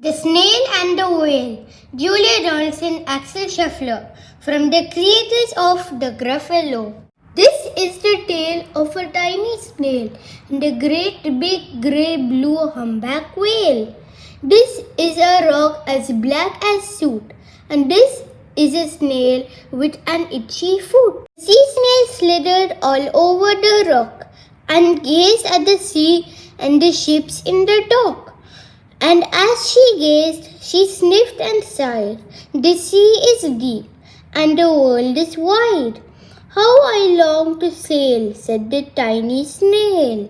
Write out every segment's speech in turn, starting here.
The Snail and the Whale, Julia Donaldson, Axel Scheffler, from the creators of the Gruffalo. This is the tale of a tiny snail and a great big grey blue humpback whale. This is a rock as black as soot, and this is a snail with an itchy foot. The sea snail slithered all over the rock and gazed at the sea and the ships in the dock. And as she gazed, she sniffed and sighed. The sea is deep, and the world is wide. How I long to sail, said the tiny snail.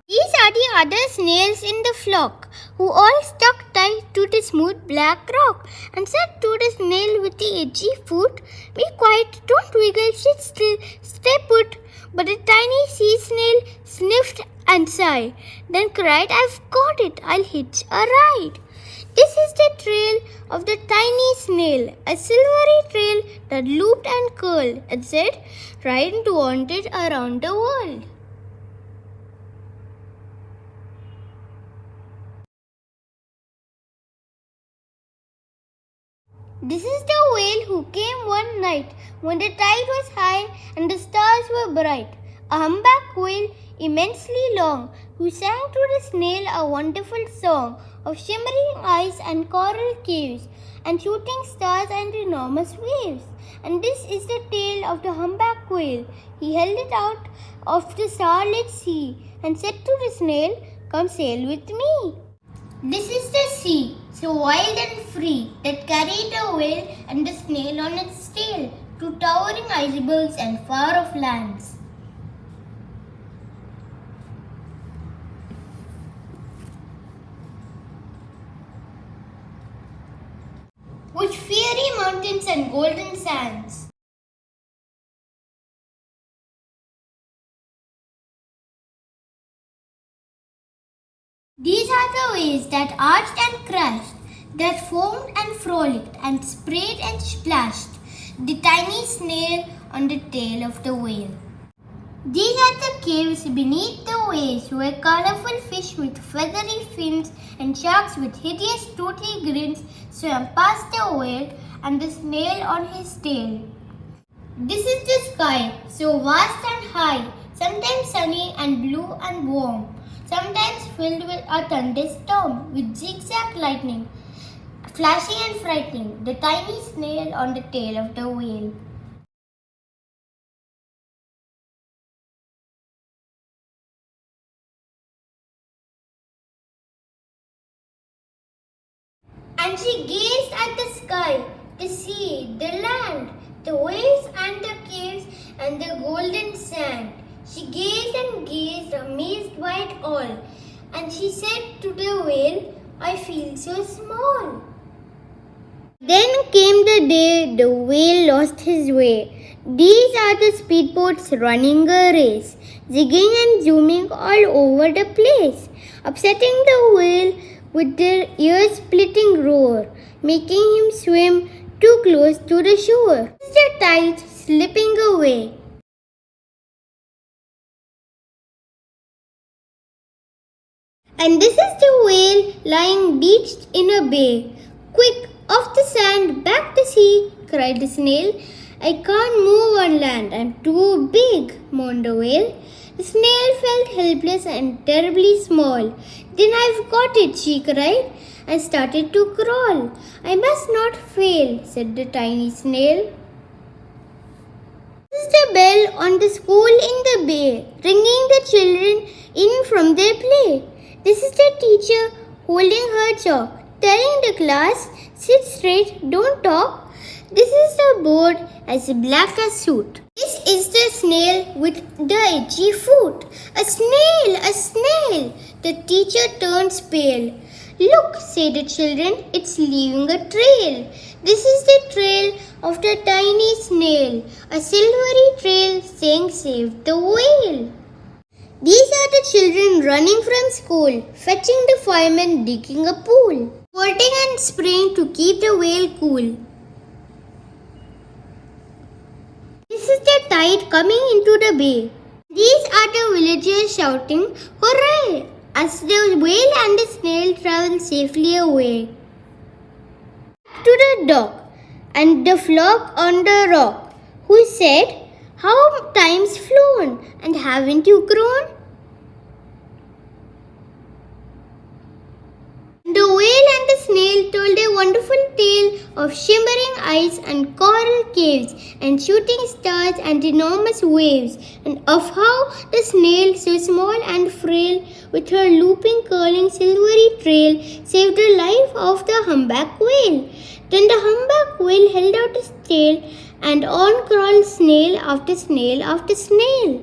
These are the other snails in the flock, who all stuck tight to the smooth black rock, and said to the snail with the edgy foot, "Be quiet, don't wiggle, sit still, stay put." But the tiny sea snail sniffed and sighed, then cried, "I've got it, I'll hitch a ride." This is the trail of the tiny snail, a silvery trail that looped and curled, and said, "Ride and want it around the world." This is the whale who came one night when the tide was high and the stars were bright. A humpback whale, immensely long, who sang to the snail a wonderful song of shimmering eyes and coral caves and shooting stars and enormous waves. And this is the tale of the humpback whale. He held it out of the starlit sea and said to the snail, "Come sail with me." This is the sea, so wild and free, that carried the whale and the snail on its tail to towering icebergs and far-off lands. With fiery mountains and golden sands. These are the waves that arched and crashed, that foamed and frolicked and sprayed and splashed the tiny snail on the tail of the whale. These are the caves beneath the waves where colorful fish with feathery fins and sharks with hideous toothy grins swam past the whale and the snail on his tail. This is the sky, so vast and high, sometimes sunny and blue and warm, sometimes filled with a thunderstorm with zigzag lightning, flashing and frightening the tiny snail on the tail of the whale. And she gazed at the sky, the sea, the land, the waves and the caves and the golden sand. She gazed and gazed, amazed by it all. And she said to the whale, "I feel so small." Then came the day the whale lost his way. These are the speedboats running a race, zigging and zooming all over the place, upsetting the whale with their ear-splitting roar, making him swim too close to the shore. This is the tide slipping away. And this is the whale lying beached in a bay. "Quick, off the sand, back to sea," cried the snail. "I can't move on land, I'm too big," moaned the whale. The snail felt helpless and terribly small. "Then I've got it," she cried, and started to crawl. "I must not fail," said the tiny snail. This is the bell on the school in the bay, ringing the children in from their play. This is the teacher holding her chalk, telling the class, "Sit straight, don't talk." This is the board as black as soot. This is the snail with the itchy foot. "A snail, a snail!" The teacher turns pale. "Look," say the children, "it's leaving a trail." This is the trail of the tiny snail, a silvery trail saying, "Save the whale." These are the children running from school, fetching the firemen digging a pool, squirting and spraying to keep the whale cool. This is the tide coming into the bay. These are the villagers shouting, "Hooray!" as the whale and the snail travel safely away. To the dog and the flock on the rock, who said, "How time's flown, and haven't you grown?" The whale and the snail told a wonderful tale of shimmering ice and coral caves and shooting stars and enormous waves, and of how the snail, so small and frail, with her looping, curling, silvery trail, saved the life of the humpback whale. Then the humpback whale held out his tail, and on crawled snail after snail after snail.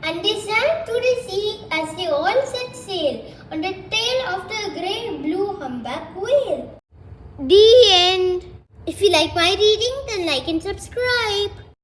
And they sank to the sea as they all set sail on the tail of the great blue humpback whale. The end. If you like my reading, then like and subscribe.